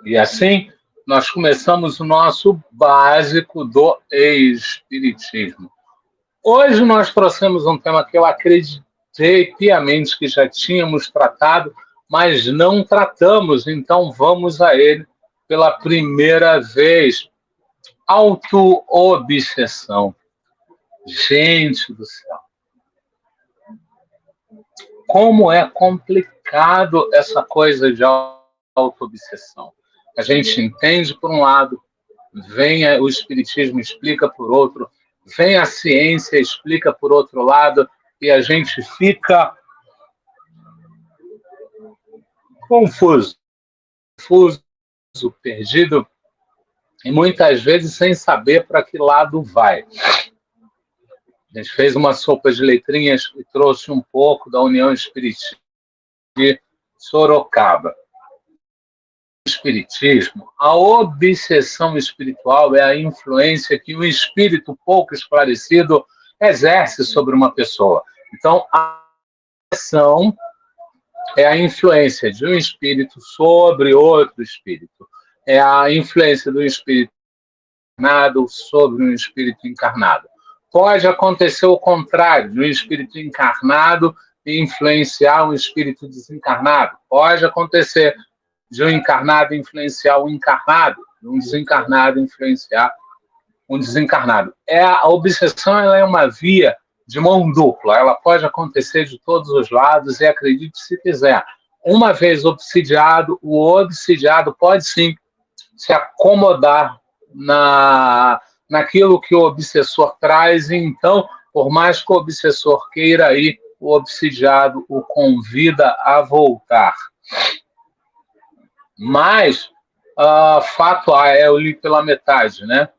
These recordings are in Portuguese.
E assim, nós começamos o nosso básico do espiritismo. Hoje nós trouxemos um tema que eu acreditei piamente que já tínhamos tratado, mas não tratamos, então vamos a ele pela primeira vez. Autoobsessão. Gente do céu. Como é complicado essa coisa de autoobsessão. A gente entende por um lado, vem o espiritismo explica por outro, vem a ciência explica por outro lado, e a gente fica confuso, perdido, e muitas vezes sem saber para que lado vai. A gente fez uma sopa de letrinhas e trouxe um pouco da União Espírita de Sorocaba. No Espiritismo, a obsessão espiritual é a influência que um espírito pouco esclarecido exerce sobre uma pessoa. Então, a obsessão é a influência de um espírito sobre outro espírito. É a influência do espírito encarnado sobre um espírito encarnado. Pode acontecer o contrário, de um espírito encarnado influenciar um espírito desencarnado. Pode acontecer de um encarnado influenciar um encarnado, de um desencarnado influenciar um desencarnado. A obsessão ela é uma via de mão dupla, ela pode acontecer de todos os lados e acredite se quiser. Uma vez obsidiado, o obsidiado pode sim se acomodar naquilo que o obsessor traz, e então, por mais que o obsessor queira ir, o obsidiado o convida a voltar. Mas, fato eu li pela metade, né?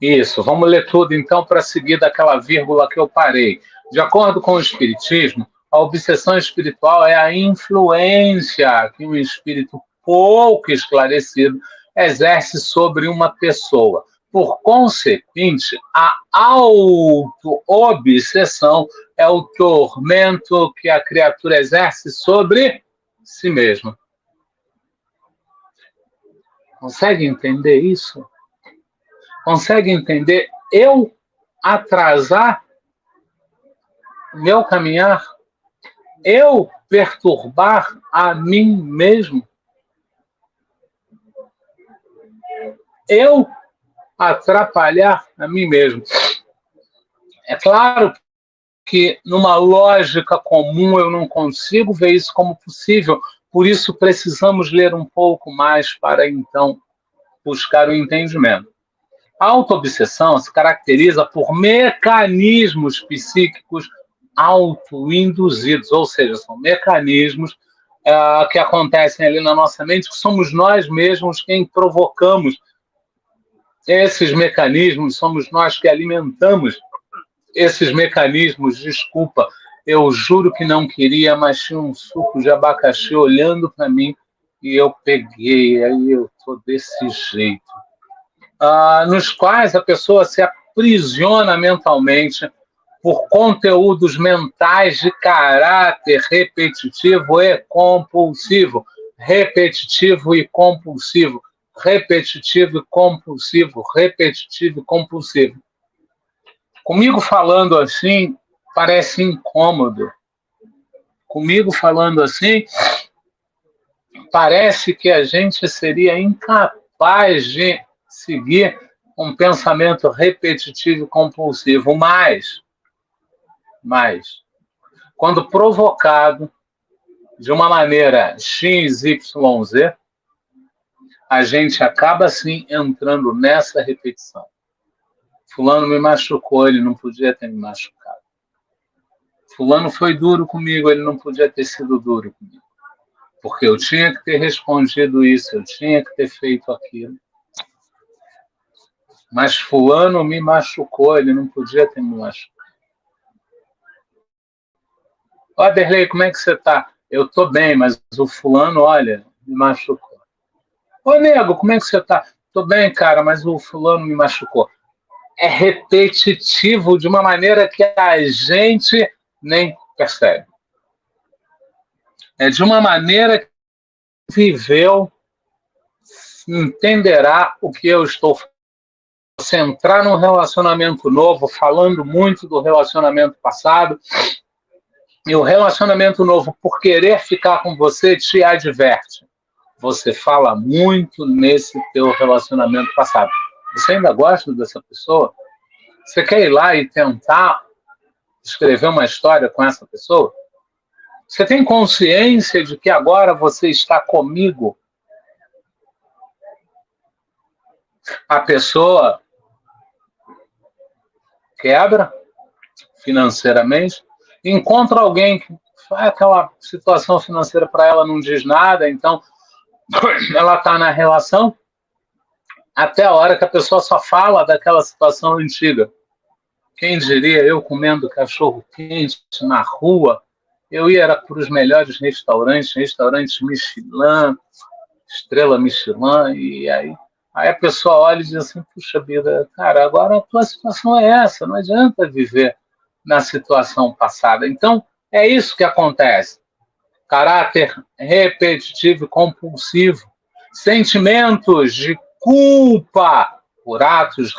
Isso, vamos ler tudo então para seguir daquela vírgula que eu parei. De acordo com o Espiritismo, a obsessão espiritual é a influência que um espírito pouco esclarecido exerce sobre uma pessoa. Por consequente, a auto-obsessão é o tormento que a criatura exerce sobre si mesma. Consegue entender isso? Consegue entender eu atrasar meu caminhar? Eu perturbar a mim mesmo? Eu atrapalhar a mim mesmo? É claro que numa lógica comum eu não consigo ver isso como possível, por isso precisamos ler um pouco mais para então buscar o entendimento. A autoobsessão se caracteriza por mecanismos psíquicos autoinduzidos, ou seja, são mecanismos que acontecem ali na nossa mente, que somos nós mesmos quem provocamos esses mecanismos, somos nós que alimentamos esses mecanismos. Desculpa, eu juro que não queria, mas tinha um suco de abacaxi olhando para mim e eu peguei, aí eu estou desse jeito. Nos quais a pessoa se aprisiona mentalmente por conteúdos mentais de caráter repetitivo e compulsivo. Repetitivo e compulsivo. Repetitivo e compulsivo. Repetitivo e compulsivo. Comigo falando assim, parece incômodo. Comigo falando assim, parece que a gente seria incapaz de seguir um pensamento repetitivo e compulsivo. Mas, quando provocado de uma maneira XYZ, a gente acaba, sim, entrando nessa repetição. Fulano me machucou, ele não podia ter me machucado. Fulano foi duro comigo, ele não podia ter sido duro comigo. Porque eu tinha que ter respondido isso, eu tinha que ter feito aquilo. Mas fulano me machucou, ele não podia ter me machucado. Ó, Derlei, como é que você tá? Eu tô bem, mas o fulano, olha, me machucou. Ô, nego, como é que você tá? Tô bem, cara, mas o fulano me machucou. É repetitivo de uma maneira que a gente nem percebe. É de uma maneira viveu entenderá o que eu estou falando. Você entrar num relacionamento novo, falando muito do relacionamento passado, e o relacionamento novo, por querer ficar com você, te adverte. Você fala muito nesse teu relacionamento passado. Você ainda gosta dessa pessoa? Você quer ir lá e tentar escrever uma história com essa pessoa? Você tem consciência de que agora você está comigo? A pessoa quebra financeiramente, encontra alguém que faz aquela situação financeira para ela, não diz nada, então ela está na relação até a hora que a pessoa só fala daquela situação antiga. Quem diria, eu comendo cachorro quente na rua, eu ia para os melhores restaurantes Michelin, estrela Michelin, e aí a pessoa olha e diz assim, puxa vida, cara, agora a tua situação é essa, não adianta viver na situação passada. Então, é isso que acontece. Caráter repetitivo e compulsivo, sentimentos de culpa por atos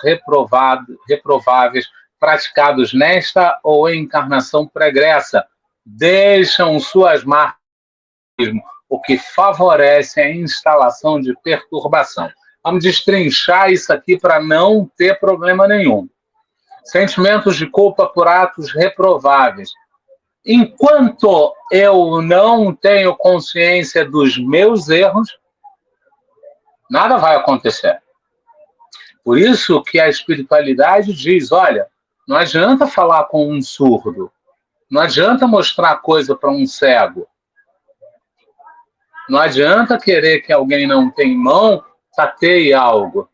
reprováveis praticados nesta ou encarnação pregressa, deixam suas marcas, o que favorece a instalação de perturbação. Vamos destrinchar isso aqui para não ter problema nenhum. Sentimentos de culpa por atos reprováveis. Enquanto eu não tenho consciência dos meus erros, nada vai acontecer. Por isso que a espiritualidade diz, olha, não adianta falar com um surdo, não adianta mostrar coisa para um cego, não adianta querer que alguém não tem mão tateie algo.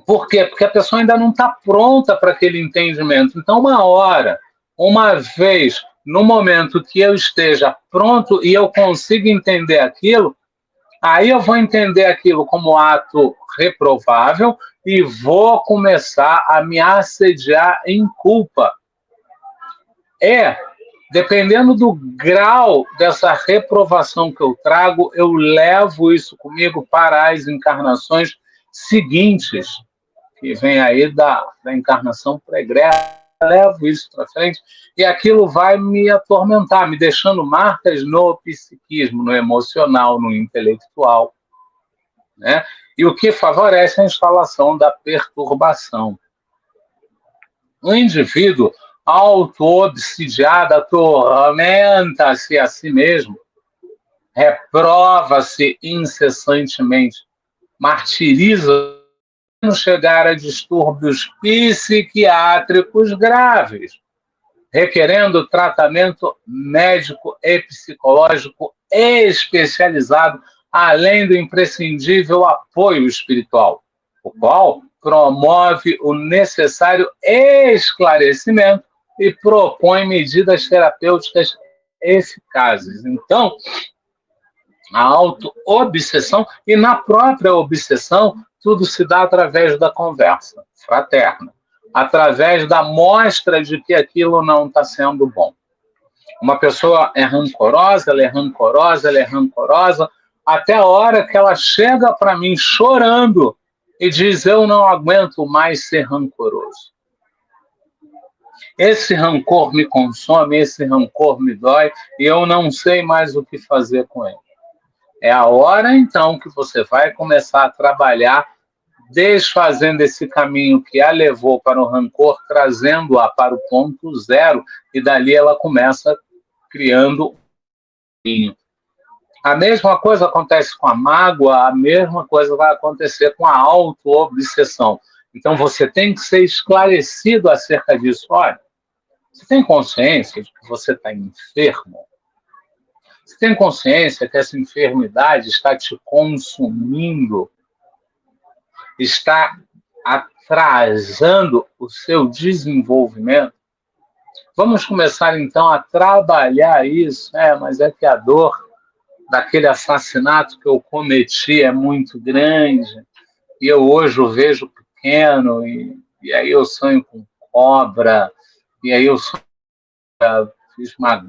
Por quê? Porque a pessoa ainda não está pronta para aquele entendimento. Então, uma vez, no momento que eu esteja pronto e eu consiga entender aquilo, aí eu vou entender aquilo como ato reprovável e vou começar a me assediar em culpa. Dependendo do grau dessa reprovação que eu trago, eu levo isso comigo para as encarnações seguintes, que vem aí da encarnação pregressa, levo isso para frente, e aquilo vai me atormentar, me deixando marcas no psiquismo, no emocional, no intelectual, né? E o que favorece a instalação da perturbação. O indivíduo auto-obsidiado atormenta-se a si mesmo, reprova-se incessantemente, martiriza chegar a distúrbios psiquiátricos graves, requerendo tratamento médico e psicológico especializado, além do imprescindível apoio espiritual, o qual promove o necessário esclarecimento e propõe medidas terapêuticas eficazes. Então, a auto-obsessão, e na própria obsessão, tudo se dá através da conversa fraterna, através da mostra de que aquilo não está sendo bom. Uma pessoa é rancorosa, ela é rancorosa, ela é rancorosa, até a hora que ela chega para mim chorando e diz, eu não aguento mais ser rancoroso. Esse rancor me consome, esse rancor me dói, e eu não sei mais o que fazer com ele. É a hora, então, que você vai começar a trabalhar desfazendo esse caminho que a levou para o rancor, trazendo-a para o ponto zero, e dali ela começa criando um caminho. A mesma coisa acontece com a mágoa, a mesma coisa vai acontecer com a auto-obsessão. Então, você tem que ser esclarecido acerca disso. Olha, você tem consciência de que você está enfermo? Você tem consciência que essa enfermidade está te consumindo? Está atrasando o seu desenvolvimento? Vamos começar, então, a trabalhar isso. Mas é que a dor daquele assassinato que eu cometi é muito grande, e eu hoje o vejo pequeno, e aí eu sonho com cobra, e aí eu fiz uma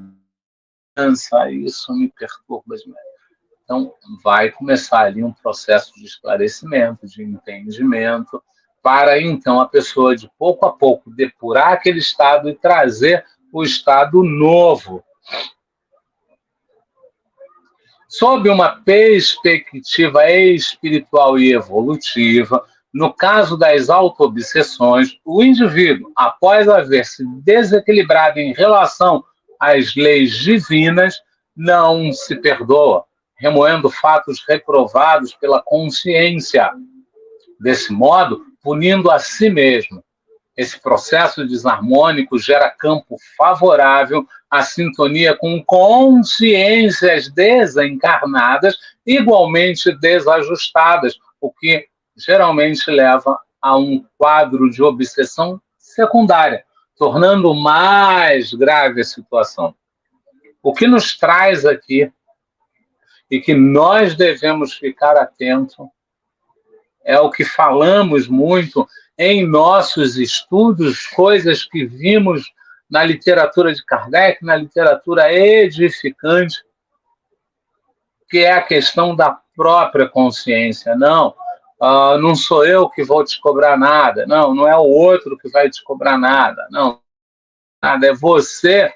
dança, isso me perturba demais. Então, vai começar ali um processo de esclarecimento, de entendimento, para então a pessoa, de pouco a pouco, depurar aquele estado e trazer o estado novo. Sob uma perspectiva espiritual e evolutiva, no caso das autoobsessões, o indivíduo, após haver se desequilibrado em relação às leis divinas, não se perdoa, remoendo fatos reprovados pela consciência. Desse modo, punindo a si mesmo. Esse processo desarmônico gera campo favorável à sintonia com consciências desencarnadas, igualmente desajustadas, o que geralmente leva a um quadro de obsessão secundária, tornando mais grave a situação. O que nos traz aqui e que nós devemos ficar atentos é o que falamos muito em nossos estudos, coisas que vimos na literatura de Kardec, na literatura edificante, que é a questão da própria consciência. Não, não sou eu que vou te cobrar nada. Não, não é o outro que vai te cobrar nada. Não, nada, é você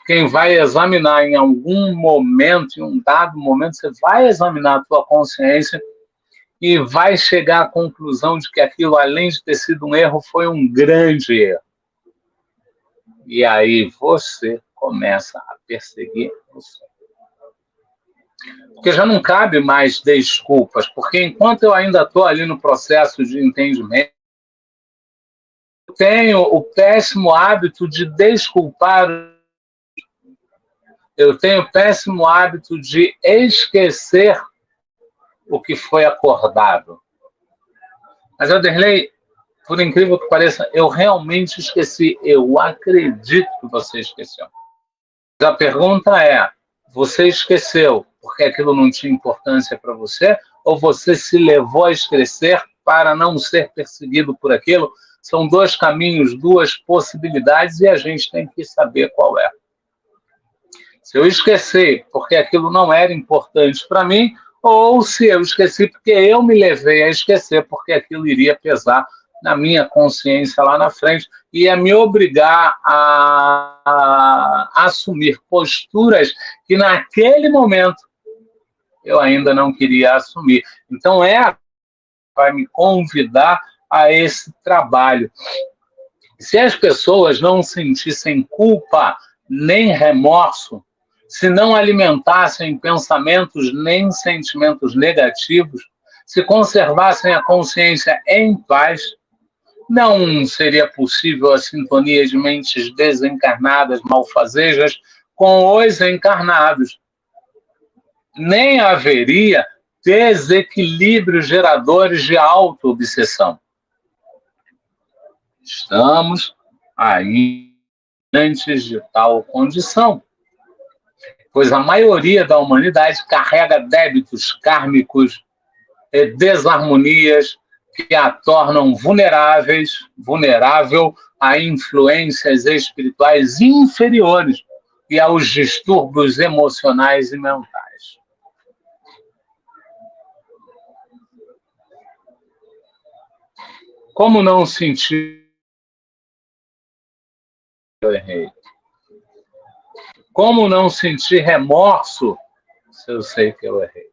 quem vai examinar em algum momento, em um dado momento, você vai examinar a tua consciência e vai chegar à conclusão de que aquilo, além de ter sido um erro, foi um grande erro. E aí você começa a perseguir você. Porque já não cabe mais desculpas, porque enquanto eu ainda estou ali no processo de entendimento, eu tenho o péssimo hábito de desculpar, eu tenho o péssimo hábito de esquecer o que foi acordado. Mas, Alderley, por incrível que pareça, eu realmente esqueci. Eu acredito que você esqueceu. A pergunta é, você esqueceu porque aquilo não tinha importância para você? Ou você se levou a esquecer para não ser perseguido por aquilo? São dois caminhos, duas possibilidades, e a gente tem que saber qual é. Se eu esqueci porque aquilo não era importante para mim, ou se eu esqueci porque eu me levei a esquecer porque aquilo iria pesar na minha consciência lá na frente e ia me obrigar a assumir posturas que naquele momento eu ainda não queria assumir. Então vai me convidar a esse trabalho. Se as pessoas não sentissem culpa nem remorso, se não alimentassem pensamentos nem sentimentos negativos, se conservassem a consciência em paz, não seria possível a sintonia de mentes desencarnadas, malfazejas, com os encarnados. Nem haveria desequilíbrios geradores de auto-obsessão. Estamos aí antes de tal condição, pois a maioria da humanidade carrega débitos kármicos e desarmonias que a tornam vulnerável a influências espirituais inferiores e aos distúrbios emocionais e mentais. Como não sentir que eu errei? Como não sentir remorso se eu sei que eu errei?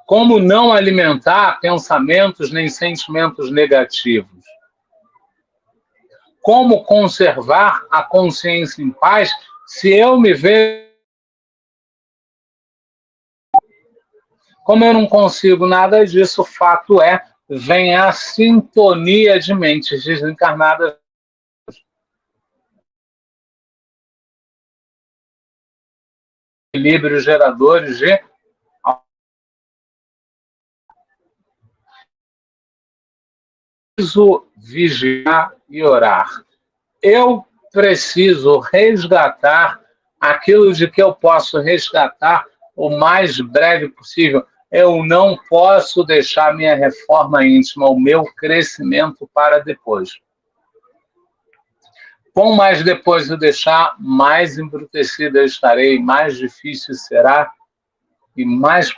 Como não alimentar pensamentos nem sentimentos negativos? Como conservar a consciência em paz se eu me vejo? Como eu não consigo nada disso, o fato é, vem a sintonia de mentes desencarnadas. Equilíbrios geradores de preciso vigiar e orar. Eu preciso resgatar aquilo de que eu posso resgatar o mais breve possível. Eu não posso deixar minha reforma íntima, o meu crescimento para depois. Quanto mais depois eu deixar, mais embrutecida eu estarei, mais difícil será e mais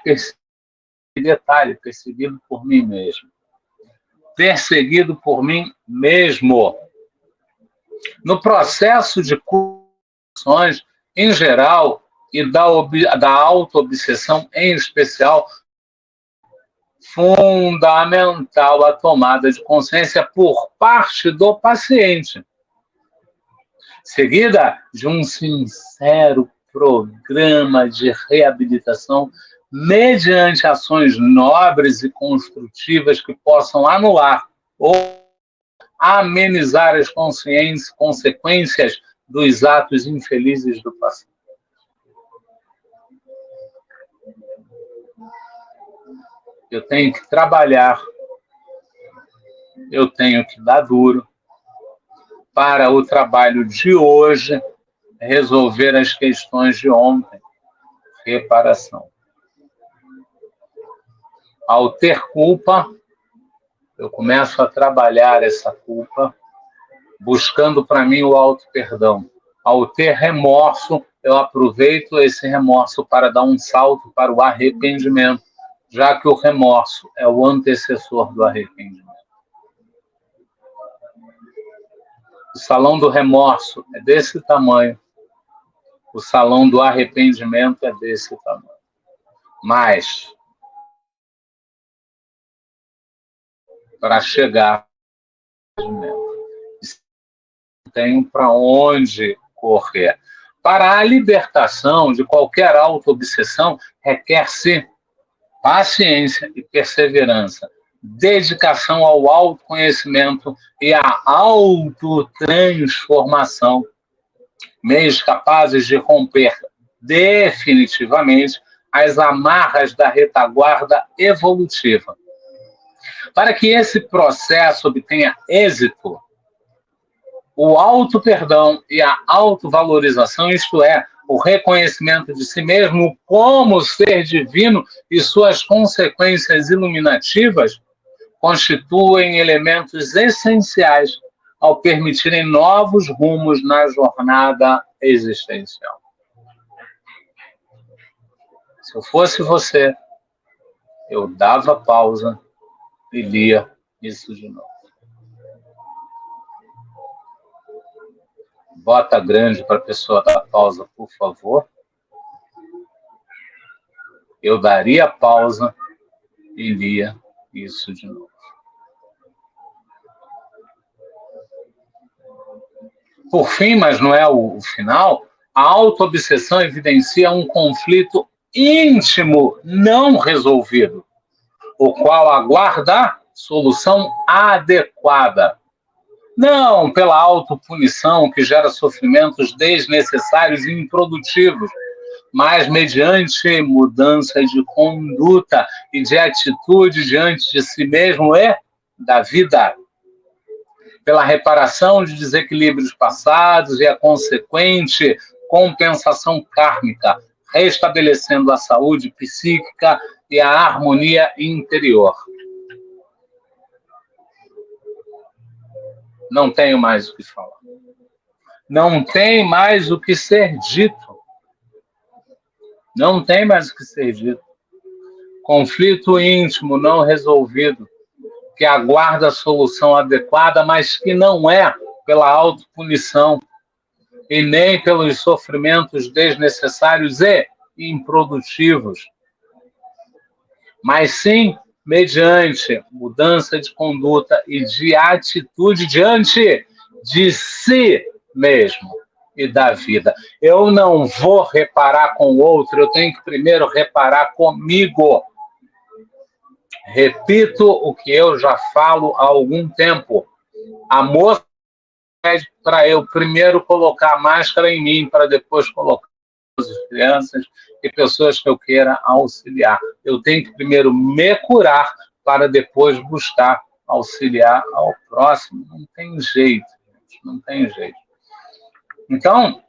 detalhe, perseguido por mim mesmo. Perseguido por mim mesmo. No processo de cursos, em geral, e da auto-obsessão em especial, fundamental a tomada de consciência por parte do paciente, seguida de um sincero programa de reabilitação mediante ações nobres e construtivas que possam anular ou amenizar as consequências dos atos infelizes do passado. Eu tenho que trabalhar, eu tenho que dar duro para o trabalho de hoje resolver as questões de ontem. Reparação. Ao ter culpa, eu começo a trabalhar essa culpa, buscando para mim o auto-perdão. Ao ter remorso, eu aproveito esse remorso para dar um salto para o arrependimento, já que o remorso é o antecessor do arrependimento. O salão do remorso é desse tamanho, o salão do arrependimento é desse tamanho. Mas, para chegar tenho para onde correr. Para a libertação de qualquer auto-obsessão, requer-se paciência e perseverança, dedicação ao autoconhecimento e à autotransformação, meios capazes de romper definitivamente as amarras da retaguarda evolutiva. Para que esse processo obtenha êxito, o auto-perdão e a autovalorização, isto é, o reconhecimento de si mesmo como ser divino e suas consequências iluminativas, constituem elementos essenciais ao permitirem novos rumos na jornada existencial. Se eu fosse você, eu dava pausa e lia isso de novo. Bota grande para a pessoa dar pausa, por favor. Eu daria pausa e lia isso de novo. Por fim, mas não é o final, a auto-obsessão evidencia um conflito íntimo não resolvido, o qual aguarda solução adequada. Não pela autopunição que gera sofrimentos desnecessários e improdutivos, mas mediante mudança de conduta e de atitude diante de si mesmo e da vida. Pela reparação de desequilíbrios passados e a consequente compensação kármica, restabelecendo a saúde psíquica e a harmonia interior. Não tenho mais o que falar. Não tem mais o que ser dito. Não tem mais o que ser dito. Conflito íntimo não resolvido, que aguarda a solução adequada, mas que não é pela autopunição e nem pelos sofrimentos desnecessários e improdutivos, mas sim mediante mudança de conduta e de atitude diante de si mesmo e da vida. Eu não vou reparar com o outro, eu tenho que primeiro reparar comigo. Repito o que eu já falo há algum tempo. Amor pede para eu primeiro colocar a máscara em mim, para depois colocar as crianças e pessoas que eu queira auxiliar. Eu tenho que primeiro me curar para depois buscar auxiliar ao próximo. Não tem jeito, gente, não tem jeito. Então,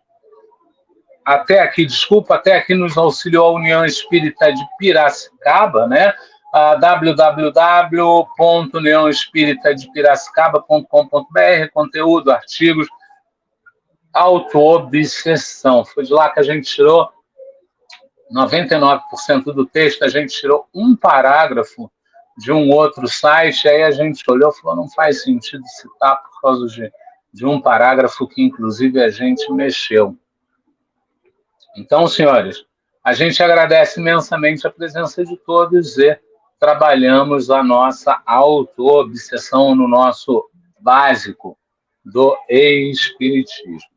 até aqui, desculpa, até aqui nos auxiliou a União Espírita de Piracicaba, né? www.uniãoespiritadepiracicaba.com.br, conteúdo, artigos, auto-obsessão. Foi de lá que a gente tirou 99% do texto, a gente tirou um parágrafo de um outro site, aí a gente olhou e falou, não faz sentido citar por causa de um parágrafo que, inclusive, a gente mexeu. Então, senhores, a gente agradece imensamente a presença de todos e trabalhamos a nossa auto-obsessão no nosso básico do espiritismo.